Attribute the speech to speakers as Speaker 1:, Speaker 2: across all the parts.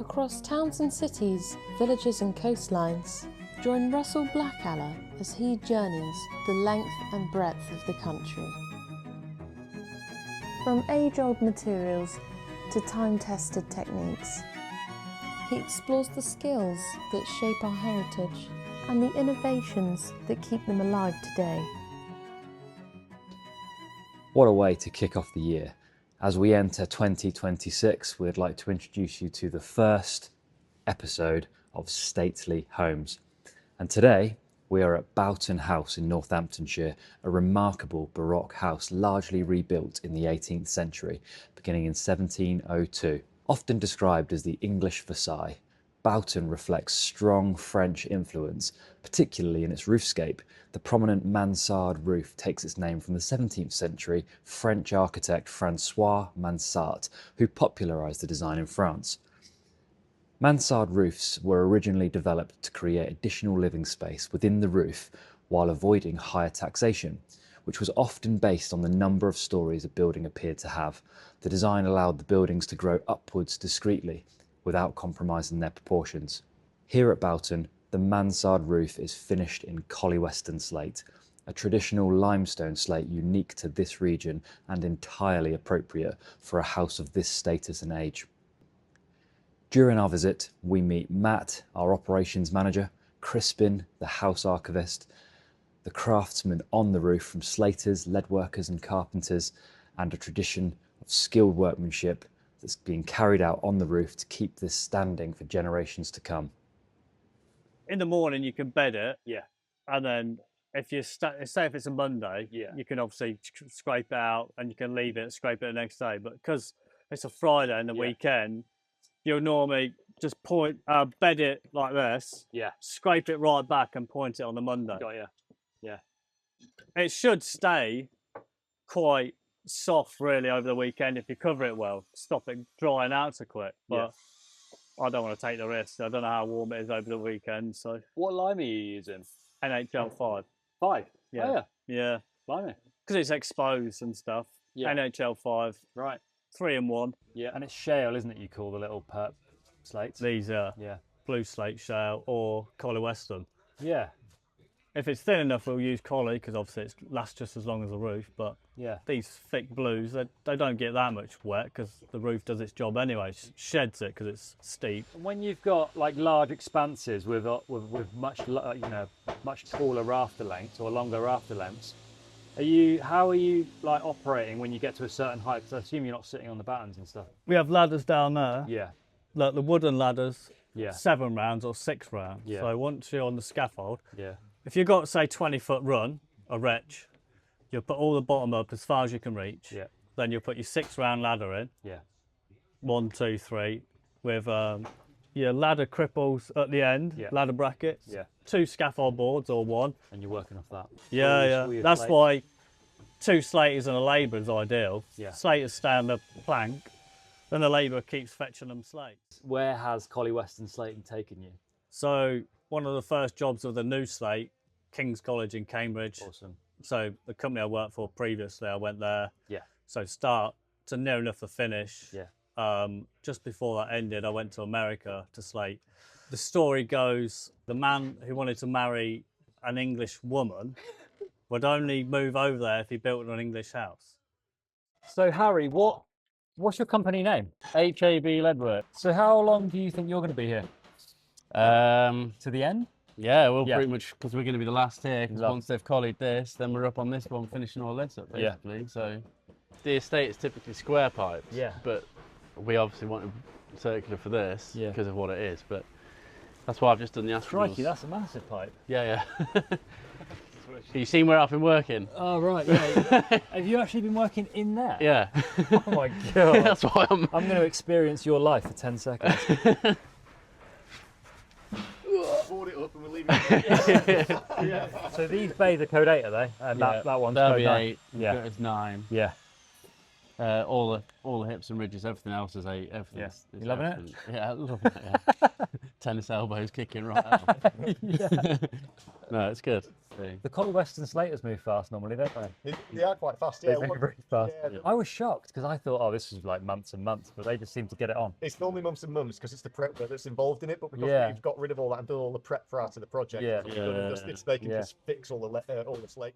Speaker 1: across towns and cities, villages and coastlines, join Russell Blackadder as he journeys the length and breadth of the country. From age-old materials to time-tested techniques, he explores the skills that shape our heritage and the innovations that keep them alive today.
Speaker 2: What a way to kick off the year. As we enter 2026, we'd like to introduce you to the first episode of Stately Homes. And today, we are at Boughton House in Northamptonshire, a remarkable Baroque house largely rebuilt in the 18th century, beginning in 1702. Often described as the English Versailles, Boughton reflects strong French influence, particularly in its roofscape. The prominent mansard roof takes its name from the 17th century French architect François Mansart, who popularised the design in France. Mansard roofs were originally developed to create additional living space within the roof while avoiding higher taxation, which was often based on the number of stories a building appeared to have. The design allowed the buildings to grow upwards discreetly without compromising their proportions. Here at Boughton, the mansard roof is finished in Collyweston slate, a traditional limestone slate unique to this region and entirely appropriate for a house of this status and age. During our visit, we meet Matt, our operations manager, Crispin, the house archivist, the craftsmen on the roof from slaters, leadworkers and carpenters, and a tradition of skilled workmanship that's being carried out on the roof to keep this standing for generations to come.
Speaker 3: In the morning, you can bed it.
Speaker 4: Yeah.
Speaker 3: And then if you say if it's a Monday,
Speaker 4: Yeah.
Speaker 3: you can obviously scrape it out and you can leave it, scrape it the next day. But because it's a Friday and the
Speaker 4: Yeah.
Speaker 3: weekend, you'll normally just bed it like this,
Speaker 4: Yeah.
Speaker 3: scrape it right back and point it on the Monday.
Speaker 4: Got ya. Yeah.
Speaker 3: It should stay quite soft really over the weekend if you cover it well. Stop it drying out so quick. But I don't want to take the risk. I don't know how warm it is over the weekend. So
Speaker 4: What lime are you using?
Speaker 3: NHL 5.
Speaker 4: 5.
Speaker 3: Yeah.
Speaker 4: Oh, yeah.
Speaker 3: Yeah.
Speaker 4: Blimey.
Speaker 3: Because it's exposed and stuff.
Speaker 4: Yeah.
Speaker 3: NHL 5.
Speaker 4: Right.
Speaker 3: 3-in-1.
Speaker 4: Yeah.
Speaker 2: And it's shale, isn't it, you call the little perp slates?
Speaker 3: These are
Speaker 2: Yeah.
Speaker 3: blue slate shale or Collyweston.
Speaker 2: Yeah.
Speaker 3: If it's thin enough, we'll use Collie because obviously it lasts just as long as the roof. But
Speaker 2: Yeah.
Speaker 3: these thick blues, they don't get that much wet because the roof does its job anyway. Sheds it because it's steep.
Speaker 2: When you've got like large expanses with much much taller rafter lengths or longer rafter lengths, how are you like operating when you get to a certain height? Because I assume you're not sitting on the battens and stuff.
Speaker 3: We have ladders down there.
Speaker 2: Yeah.
Speaker 3: Like the wooden ladders,
Speaker 2: Yeah.
Speaker 3: 7 rounds or 6 rounds.
Speaker 2: Yeah.
Speaker 3: So once you're on the scaffold,
Speaker 2: Yeah.
Speaker 3: if you've got, say, 20-foot run, a wretch, you'll put all the bottom up as far as you can reach.
Speaker 2: Yeah.
Speaker 3: Then you'll put your 6-round ladder in.
Speaker 2: Yeah.
Speaker 3: 1, 2, 3, with your ladder cripples at the end,
Speaker 2: Yeah.
Speaker 3: ladder brackets.
Speaker 2: Yeah.
Speaker 3: 2 scaffold boards or 1.
Speaker 2: And you're working off that.
Speaker 3: Yeah,
Speaker 2: All your
Speaker 3: That's
Speaker 2: slates.
Speaker 3: why 2 slaters and a labourer is ideal.
Speaker 2: Yeah.
Speaker 3: Slaters stay on the plank, then the labourer keeps fetching them slates.
Speaker 2: Where has Collyweston slating taken you?
Speaker 3: So one of the first jobs of the new slate, King's College in Cambridge.
Speaker 2: Awesome.
Speaker 3: So the company I worked for previously, I went there.
Speaker 2: Yeah.
Speaker 3: So start to near enough the finish.
Speaker 2: Yeah.
Speaker 3: Just before that ended, I went to America to slate. The story goes, the man who wanted to marry an English woman would only move over there if he built an English house.
Speaker 2: So Harry, what's your company name? HAB Leadwork. So how long do you think you're going to be here? To the end?
Speaker 5: Yeah, well,
Speaker 2: Yeah.
Speaker 5: pretty much because we're going to be the last here. 'Cause
Speaker 2: Love.
Speaker 5: once they've collied this, then we're up on this one, finishing all this up
Speaker 2: Yeah.
Speaker 5: basically. So the estate is typically square pipes.
Speaker 2: Yeah.
Speaker 5: But we obviously want circular for this
Speaker 2: Yeah.
Speaker 5: because of what it is. But that's why I've just done the Archival.
Speaker 2: Crikey, that's a massive pipe.
Speaker 5: Yeah, yeah. Have you seen where I've been working?
Speaker 2: Oh, right, yeah. Have you actually been working in there?
Speaker 5: Yeah.
Speaker 2: Oh my God.
Speaker 5: That's why I'm
Speaker 2: going to experience your life for 10 seconds.
Speaker 4: Board it up and we'll leave it.
Speaker 2: So these bays are code 8, are they? And
Speaker 5: Yeah,
Speaker 2: that one's
Speaker 5: that'll
Speaker 2: code
Speaker 5: be
Speaker 2: 9.
Speaker 5: 8.
Speaker 2: Yeah.
Speaker 5: It's 9.
Speaker 2: Yeah.
Speaker 5: All the hips and ridges, everything else is 8. Everything.
Speaker 2: Yeah. You loving it?
Speaker 5: Yeah, loving it. Yeah. Tennis elbows kicking right out.
Speaker 2: Yeah.
Speaker 5: No, it's good.
Speaker 2: The Collyweston Slaters move fast normally, don't they?
Speaker 4: They are quite fast,
Speaker 2: They
Speaker 4: yeah.
Speaker 2: move very fast.
Speaker 4: Yeah.
Speaker 2: I was shocked because I thought, oh, this was like months and months, but they just seem to get it on.
Speaker 4: It's normally months and months because it's the prep work that's involved in it, but because
Speaker 2: Yeah.
Speaker 4: we've got rid of all that and done all the prep for out of the project,
Speaker 2: Yeah.
Speaker 4: they can just fix all the slate.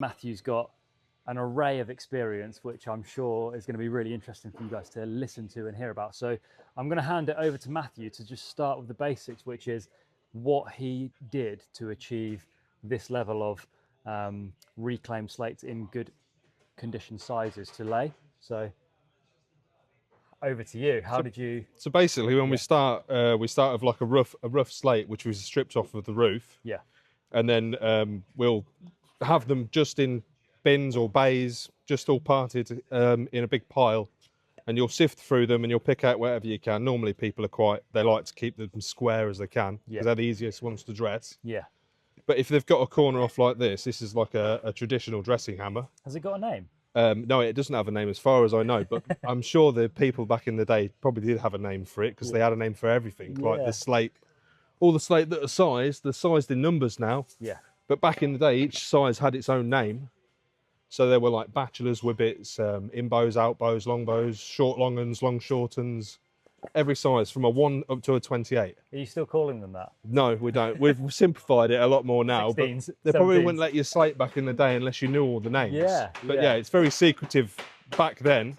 Speaker 2: Matthew's got an array of experience, which I'm sure is going to be really interesting for you guys to listen to and hear about. So I'm going to hand it over to Matthew to just start with the basics, which is what he did to achieve this level of reclaimed slates in good condition sizes to lay. So over to you. How did you?
Speaker 6: So basically, when we start with like a rough slate, which was stripped off of the roof.
Speaker 2: Yeah.
Speaker 6: And then we'll have them just in bins or bays, just all parted in a big pile, and you'll sift through them and you'll pick out whatever you can. Normally, people they like to keep them square as they can because they're the easiest ones to dress.
Speaker 2: Yeah.
Speaker 6: But if they've got a corner off like this is like a traditional dressing hammer.
Speaker 2: Has it got a name?
Speaker 6: No, it doesn't have a name as far as I know, but I'm sure the people back in the day probably did have a name for it because they had a name for everything, like the slate. All the slate that are they're sized in numbers now.
Speaker 2: Yeah.
Speaker 6: But back in the day, each size had its own name. So there were like bachelors' whippets, in bows, out bows, long bows, short long uns, long short uns, every size from a 1 up to a 28.
Speaker 2: Are you still calling them that?
Speaker 6: No, we don't. We've simplified it a lot more now.
Speaker 2: 16s,
Speaker 6: but they probably
Speaker 2: 17s.
Speaker 6: wouldn't let you slate back in the day unless you knew all the names.
Speaker 2: Yeah,
Speaker 6: But
Speaker 2: yeah.
Speaker 6: yeah, it's very secretive back then.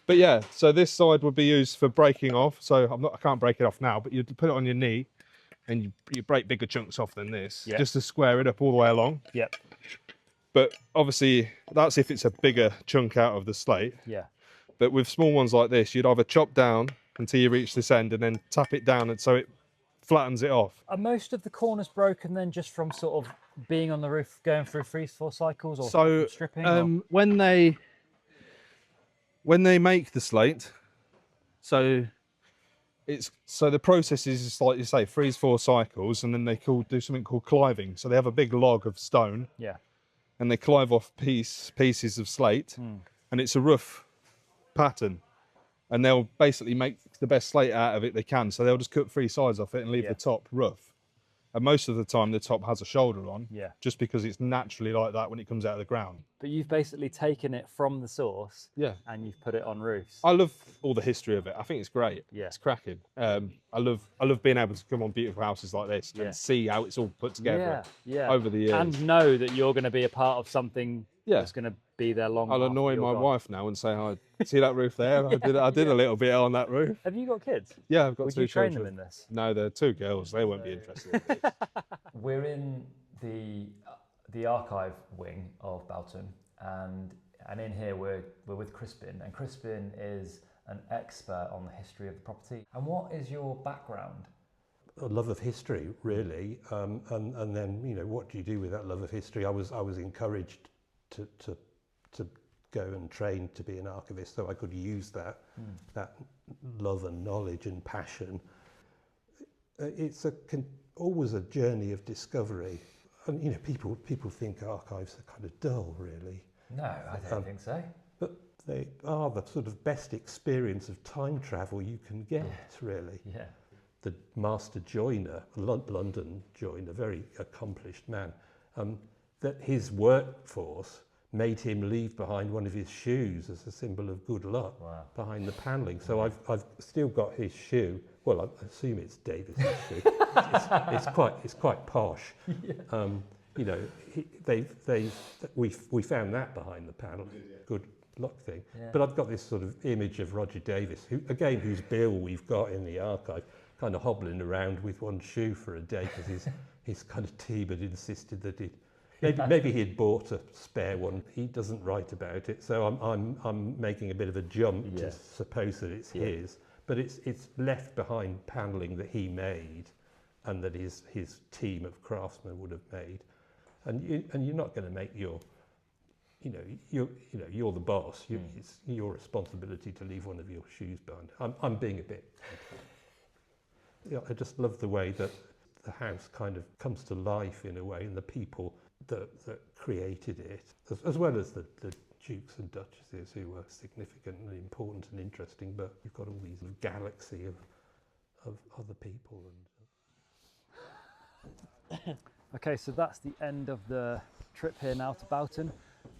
Speaker 6: But yeah, so this side would be used for breaking off. So I can't break it off now, but you put it on your knee and you break bigger chunks off than this, just to square it up all the way along.
Speaker 2: Yep.
Speaker 6: But obviously, that's if it's a bigger chunk out of the slate.
Speaker 2: Yeah.
Speaker 6: But with small ones like this, you'd either chop down until you reach this end and then tap it down and so it flattens it off.
Speaker 2: Are most of the corners broken then just from sort of being on the roof, going through freeze-thaw cycles, or
Speaker 6: So
Speaker 2: stripping? Or?
Speaker 6: when they make the slate, so the process is like you say, freeze-thaw cycles, and then they do something called cliving. So they have a big log of stone.
Speaker 2: Yeah.
Speaker 6: And they clive off pieces of slate, and it's a rough pattern. And they'll basically make the best slate out of it they can. So they'll just cut 3 sides off it and leave the top rough. And most of the time, the top has a shoulder on, just because it's naturally like that when it comes out of the ground.
Speaker 2: But you've basically taken it from the source, and you've put it on roofs.
Speaker 6: I love all the history of it. I think it's great. Yeah, it's cracking. I love being able to come on beautiful houses like this and see how it's all put together over the years,
Speaker 2: and know that you're going to be a part of something that's going to be there long.
Speaker 6: I'll annoy my wife now and say, "I see that roof there. I did a little bit on that roof."
Speaker 2: Have you got kids?
Speaker 6: Yeah, I've got
Speaker 2: Would
Speaker 6: 2
Speaker 2: you train
Speaker 6: children.
Speaker 2: them in this?
Speaker 6: No, they're 2 girls. They won't be interested.
Speaker 2: We're in the archive wing of Boughton, and in here we're with Crispin, and Crispin is an expert on the history of the property. And what is your background?
Speaker 7: A love of history, really, and then what do you do with that love of history? I was encouraged to go and train to be an archivist, so I could use that love and knowledge and passion. It's always a journey of discovery, and people think archives are kind of dull, really.
Speaker 2: No, I don't think so.
Speaker 7: But they are the sort of best experience of time travel you can get, really.
Speaker 2: Yeah.
Speaker 7: The master joiner, a London joiner, very accomplished man, that his workforce made him leave behind one of his shoes as a symbol of good luck behind the panelling. So I've still got his shoe. Well, I assume it's Davis's shoe. It's quite posh. We found that behind the panel. Good luck thing. Yeah. But I've got this sort of image of Roger Davis, whose bill we've got in the archive, kind of hobbling around with one shoe for a day because his kind of team had insisted that maybe he had bought a spare one. He doesn't write about it, so I'm making a bit of a jump to suppose that it's his. But it's left behind panelling that he made, and that his team of craftsmen would have made, and you're not going to make you're the boss. It's your responsibility to leave one of your shoes behind. I'm being a bit. I just love the way that the house kind of comes to life in a way, and the people that created it, as well as the dukes and duchesses who were significant and important and interesting, but you've got all these galaxy of other people.
Speaker 2: Okay, so that's the end of the trip here now to Boughton,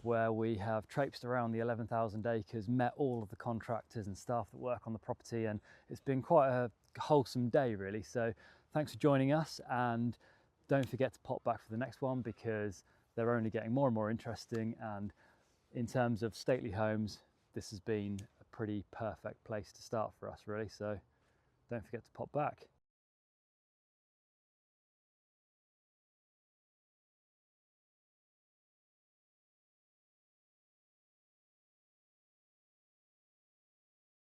Speaker 2: where we have traipsed around the 11,000 acres, met all of the contractors and staff that work on the property, and it's been quite a wholesome day really. So thanks for joining us, and don't forget to pop back for the next one because they're only getting more and more interesting, and in terms of stately homes, this has been a pretty perfect place to start for us really, so don't forget to pop back.